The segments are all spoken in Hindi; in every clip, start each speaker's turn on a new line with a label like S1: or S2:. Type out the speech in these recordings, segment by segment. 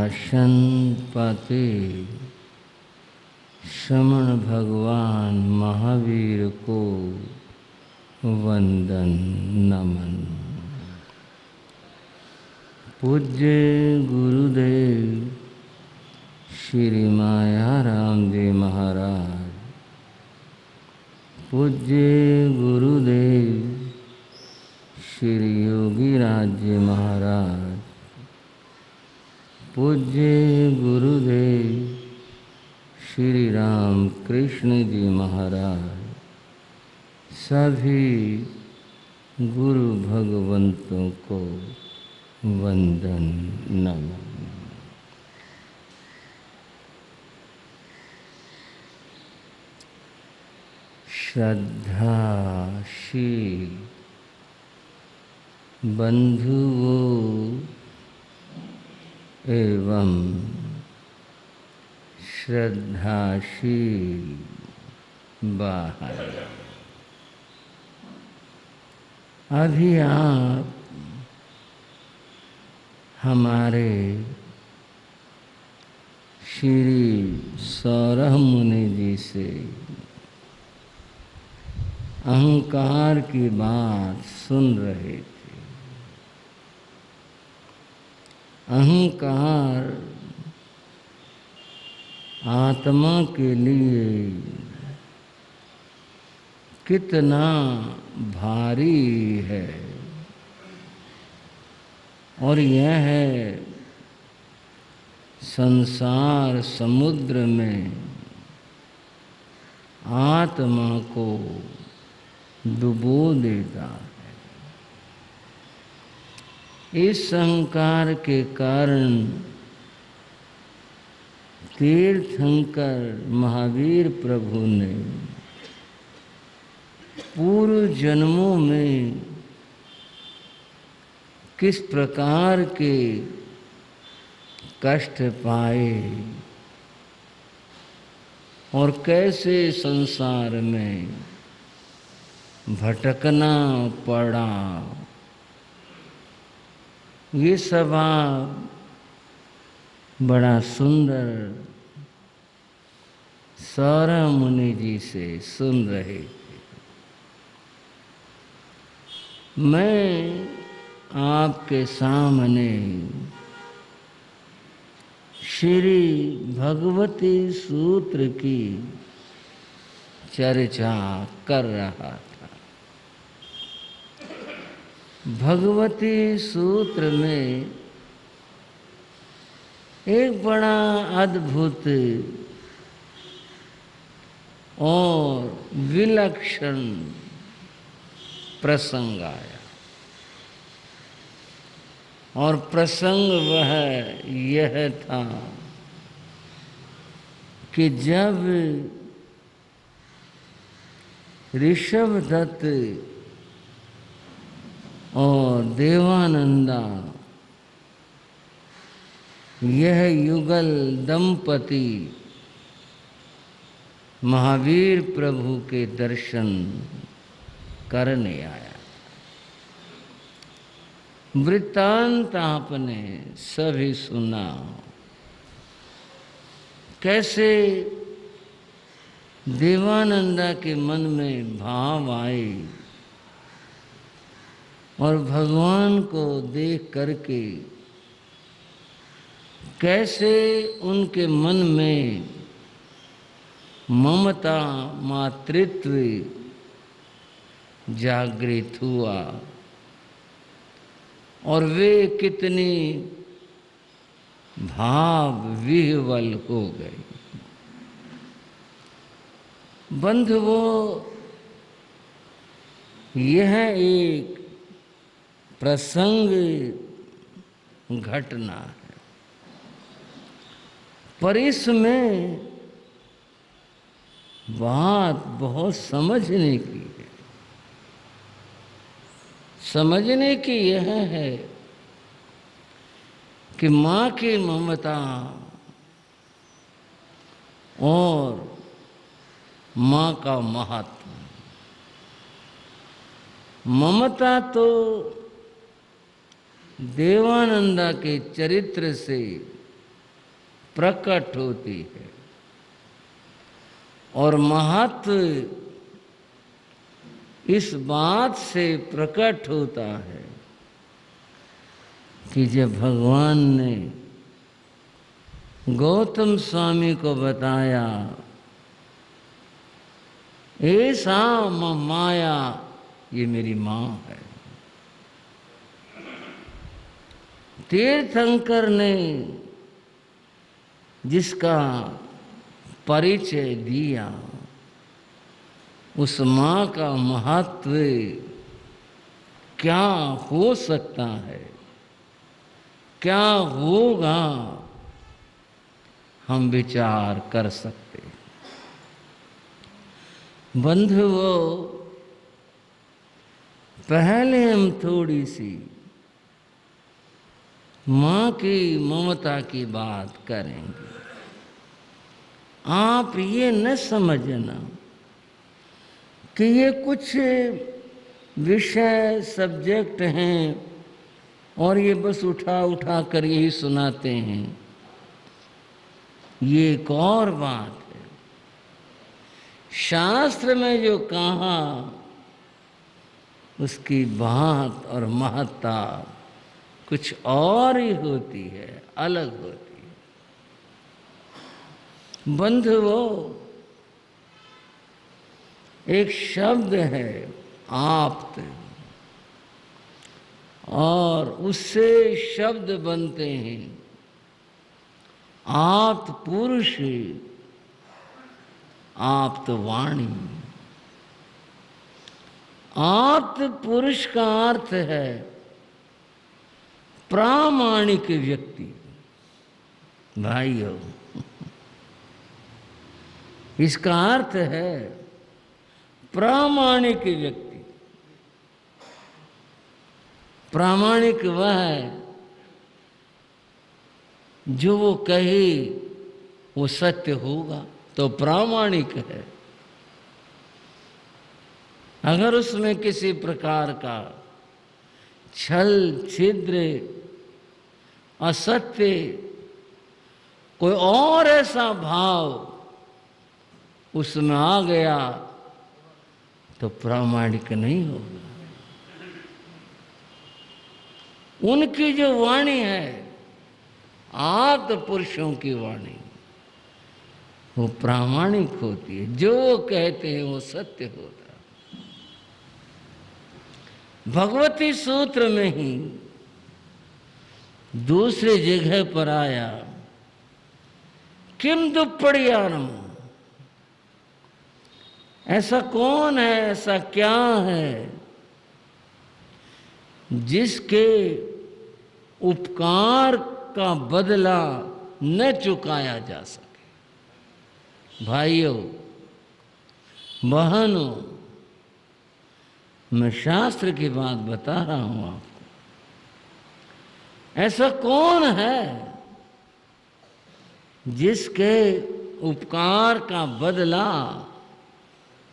S1: दर्शन पाते श्रमण भगवान महावीर को वंदन नमन। पूज्य गुरुदेव श्री मायाराम जी महाराज, पूज्य गुरुदेव श्री योगी राज जी महाराज, पूज्य गुरुदेव श्री राम कृष्ण जी महाराज, सभी गुरु भगवंतों को वंदन नमन। श्रद्धाशील बंधुओं एवं श्रद्धाशील बाहर, अभी आप हमारे श्री सौरभ मुनि जी से अहंकार की बात सुन रहे थे। अहंकार आत्मा के लिए कितना भारी है, और यह है संसार समुद्र में आत्मा को डुबो देता है। इस अहंकार के कारण तीर्थंकर महावीर प्रभु ने पूर्व जन्मों में किस प्रकार के कष्ट पाए और कैसे संसार में भटकना पड़ा, ये सब आप बड़ा सुंदर सौरभ मुनि जी से सुन रहे थे। मैं आपके सामने श्री भगवती सूत्र की चर्चा कर रहा था। भगवती सूत्र में एक बड़ा अद्भुत और विलक्षण प्रसंग आया, और प्रसंग वह यह था कि जब ऋषभदत्त और देवानंदा यह युगल दंपति महावीर प्रभु के दर्शन करने आया। वृत्तांत आपने सभी सुना, कैसे देवानंदा के मन में भाव आए और भगवान को देख करके कैसे उनके मन में ममता मातृत्व जागृत हुआ, और वे कितनी भाव विह्वल हो गए। बंधुओं, यह एक प्रसंग घटना है, पर इसमें बात बहुत समझने की है। समझने की यह है कि माँ की ममता और माँ का महत्व। ममता तो देवानंदा के चरित्र से प्रकट होती है। और महत्व इस बात से प्रकट होता है कि जब भगवान ने गौतम स्वामी को बताया, ऐसा माया ये मेरी माँ है। तीर्थंकर ने जिसका परिचय दिया, उस माँ का महत्व क्या हो सकता है, क्या होगा, हम विचार कर सकते। बंधुओं, पहले हम थोड़ी सी माँ की ममता की बात करेंगे। आप ये न समझना कि ये कुछ विषय सब्जेक्ट हैं और ये बस उठा उठा कर यही सुनाते हैं। ये एक और बात है। शास्त्र में जो कहा उसकी बात और महत्ता कुछ और ही होती है, अलग होती है। बंधुओं, एक शब्द है आप्त, और उससे शब्द बनते हैं आप्त पुरुष, आप्त वाणी। आप्त पुरुष का अर्थ है प्रामाणिक व्यक्ति। भाइयों, इसका अर्थ है प्रामाणिक व्यक्ति। प्रामाणिक वह है जो वो कहे वो सत्य होगा, तो प्रामाणिक है। अगर उसमें किसी प्रकार का छल, छिद्र, असत्य, कोई और ऐसा भाव उसमें आ गया तो प्रामाणिक नहीं होगा। उनकी जो वाणी है, आप्त पुरुषों की वाणी, वो प्रामाणिक होती है। जो वो कहते हैं वो सत्य होता है। भगवती सूत्र में ही दूसरी जगह पर आया, किम दुप्पड़ियारम, ऐसा कौन है, ऐसा क्या है जिसके उपकार का बदला न चुकाया जा सके। भाइयों बहनों, मैं शास्त्र की बात बता रहा हूं आपको। ऐसा कौन है जिसके उपकार का बदला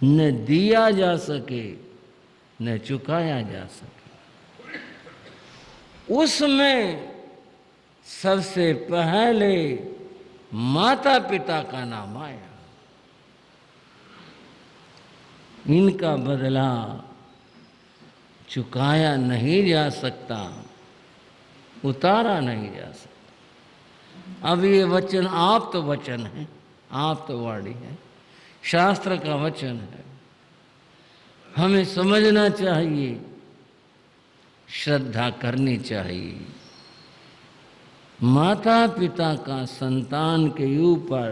S1: न दिया जा सके न चुकाया जा सके। उसमें सबसे पहले माता पिता का नाम आया। इनका बदला चुकाया नहीं जा सकता, उतारा नहीं जा सकता। अब ये वचन आप्त वचन है, आप्त वाणी है, शास्त्र का वचन है। हमें समझना चाहिए, श्रद्धा करनी चाहिए। माता पिता का संतान के ऊपर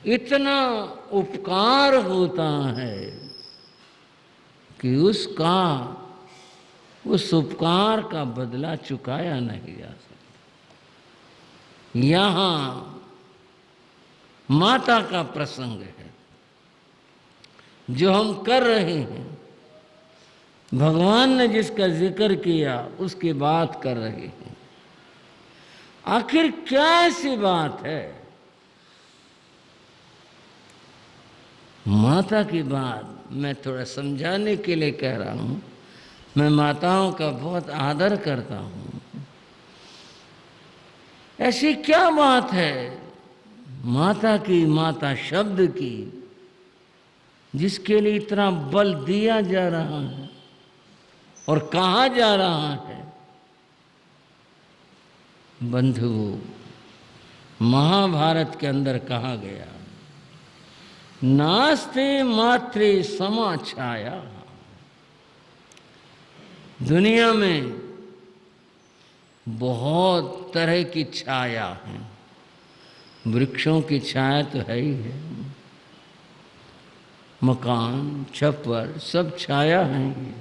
S1: इतना उपकार होता है कि उसका, उस उपकार का बदला चुकाया नहीं जा सकता। यहाँ माता का प्रसंग है जो हम कर रहे हैं। भगवान ने जिसका जिक्र किया उसकी बात कर रहे हैं। आखिर क्या ऐसी बात है? माता की बात मैं थोड़ा समझाने के लिए कह रहा हूँ। मैं माताओं का बहुत आदर करता हूँ। ऐसी क्या बात है माता की, माता शब्द की, जिसके लिए इतना बल दिया जा रहा है और कहा जा रहा है? बंधुओं, महाभारत के अंदर कहा गया, नास्ते मात्रे समा छाया। दुनिया में बहुत तरह की छाया है, वृक्षों की छाया तो है ही है, मकान, छप्पर, सब छाया है।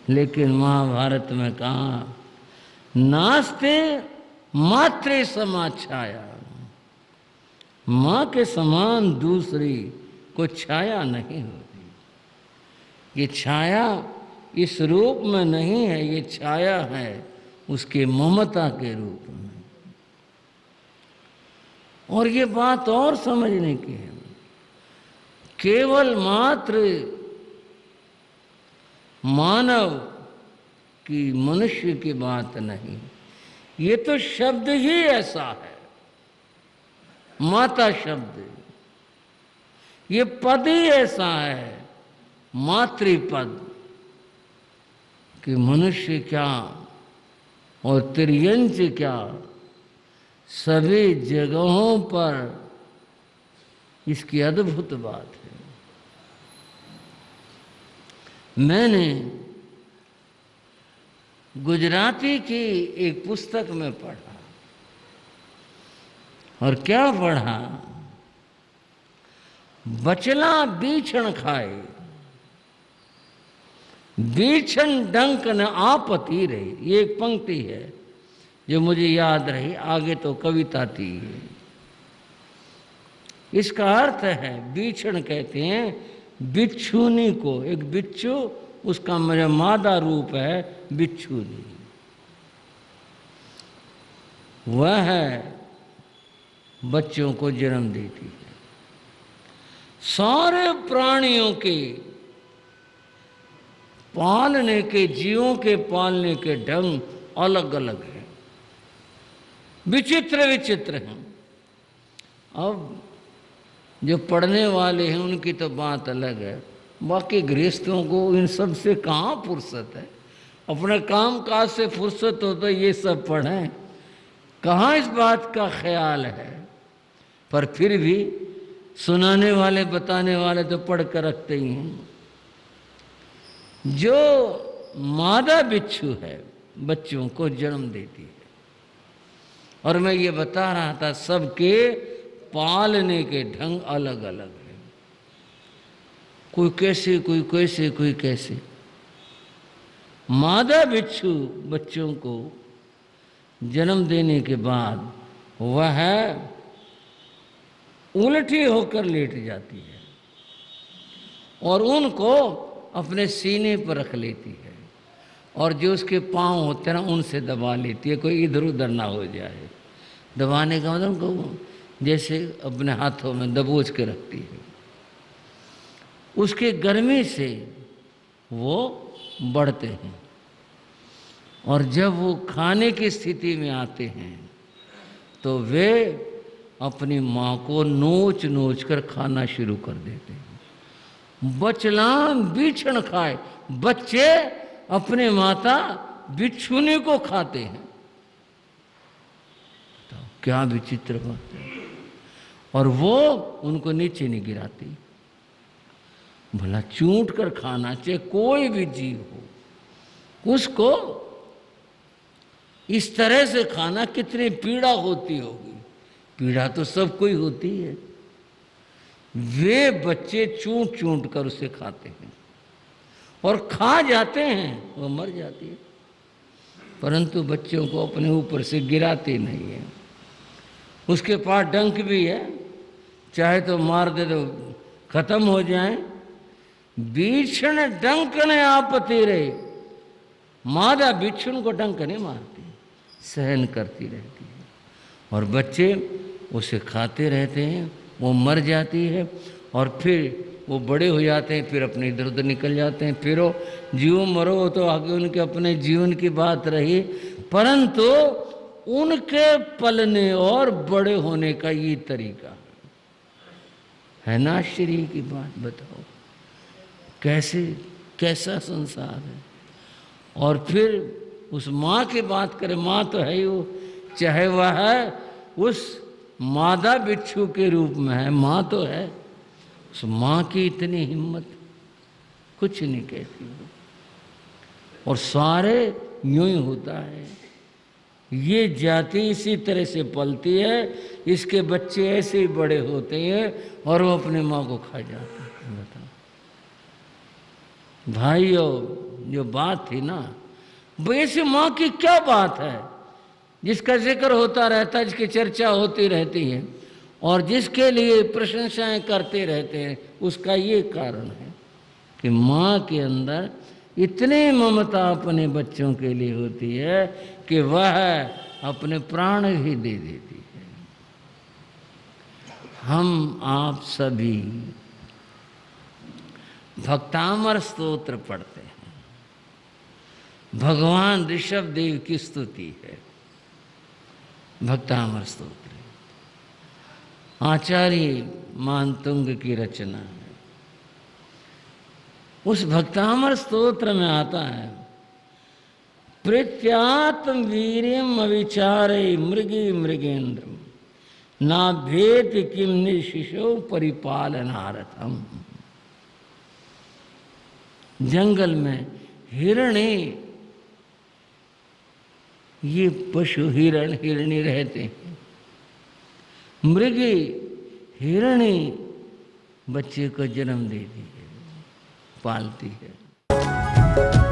S1: लेकिन महाभारत में कहा, नास्ते मात्रे समा छाया, माँ के समान दूसरी को छाया नहीं होती। ये छाया इस रूप में नहीं है, ये छाया है उसके ममता के रूप में। और ये बात और समझने की है, केवल मात्र मानव की, मनुष्य की बात नहीं, ये तो शब्द ही ऐसा है, माता शब्द, ये पद ही ऐसा है, मातृपद, कि मनुष्य क्या और त्रियंच क्या, सभी जगहों पर इसकी अद्भुत बात है। मैंने गुजराती की एक पुस्तक में पढ़ा, और क्या पढ़ा, बचला बीछण खाए, बीछण डंक न आपती रही। ये एक पंक्ति है जो मुझे याद रही, आगे तो कविता थी। इसका अर्थ है, बीछण कहते हैं बिच्छूनी को, एक बिच्छू, उसका मेरा मादा रूप है बिच्छूनी। वह बच्चों को जन्म देती है। सारे प्राणियों के पालने के, जीवों के पालने के ढंग अलग अलग हैं, विचित्र विचित्र हैं। अब जो पढ़ने वाले हैं उनकी तो बात अलग है, बाकी गृहस्थों को इन सब से कहाँ फुर्सत है? अपने काम काज से फुर्सत हो तो ये सब पढ़ें, कहाँ इस बात का ख्याल है? पर फिर भी सुनाने वाले, बताने वाले तो पढ़ कर रखते ही हैं। जो मादा बिच्छू है बच्चों को जन्म देती है, और मैं ये बता रहा था सबके पालने के ढंग अलग अलग है, कोई कैसे, कोई कैसे, कोई कैसे। मादा बिच्छू बच्चों को जन्म देने के बाद वह उल्टी होकर लेट जाती है और उनको अपने सीने पर रख लेती है, और जो उसके पांव होते हैं ना उनसे दबा लेती है, कोई इधर उधर ना हो जाए। दबाने का मतलब को जैसे अपने हाथों में दबोच के रखती है। उसके गर्मी से वो बढ़ते हैं, और जब वो खाने की स्थिति में आते हैं तो वे अपनी माँ को नोच नोच कर खाना शुरू कर देते हैं। बचलाम बीछण खाए, बच्चे अपने माता बिच्छूनी को खाते हैं। तो क्या विचित्र बात है। और वो उनको नीचे नहीं गिराती। भला चूंट कर खाना चाहिए, कोई भी जीव हो उसको इस तरह से खाना, कितनी पीड़ा होती होगी। पीड़ा तो सबको ही होती है। वे बच्चे चूंट चूंट कर उसे खाते हैं और खा जाते हैं, वो मर जाती है, परंतु बच्चों को अपने ऊपर से गिराते नहीं है। उसके पास डंक भी है, चाहे तो मार दे तो खत्म हो जाए। बीछण डंक ने आपत्ति रहे, मादा बिच्छू को डंक नहीं मारती, सहन करती रहती है, और बच्चे उसे खाते रहते हैं। वो मर जाती है और फिर वो बड़े हो जाते हैं, फिर अपने इधर उधर निकल जाते हैं। फिर वो जीवो मरो तो आगे उनके अपने जीवन की बात रही, परंतु उनके पलने और बड़े होने का ये तरीका है ना। आश्चर्य की बात बताओ, कैसे कैसा संसार है। और फिर उस माँ की बात करें, माँ तो है ही वो, चाहे वह है उस मादा बिच्छू के रूप में है, माँ तो है। उस माँ की इतनी हिम्मत कुछ नहीं कहती हो। और सारे यूं ही होता है, ये जाति इसी तरह से पलती है, इसके बच्चे ऐसे ही बड़े होते हैं और वो अपने माँ को खा जाते हैं। बताओ भाइयों, जो बात थी ना, वैसे माँ की क्या बात है जिसका जिक्र होता रहता है, जिसकी चर्चा होती रहती है और जिसके लिए प्रशंसाएं करते रहते हैं, उसका ये कारण है कि माँ के अंदर इतनी ममता अपने बच्चों के लिए होती है कि वह अपने प्राण ही दे देती है। हम आप सभी भक्तामर स्तोत्र पढ़ते हैं, भगवान ऋषभ देव की स्तुति है भक्तामर स्तोत्र, आचार्य मानतुंग की रचना है। उस भक्तामर स्तोत्र में आता है, प्रत्यात्म वीर्यम अविचारे मृगी मृगेन्द्रम ना भेद किम निशिशो परिपालनार्थम। जंगल में हिरणे, ये पशु हिरण हिरणी रहते हैं, मृगी हिरणी बच्चे को जन्म देती है, पालती है।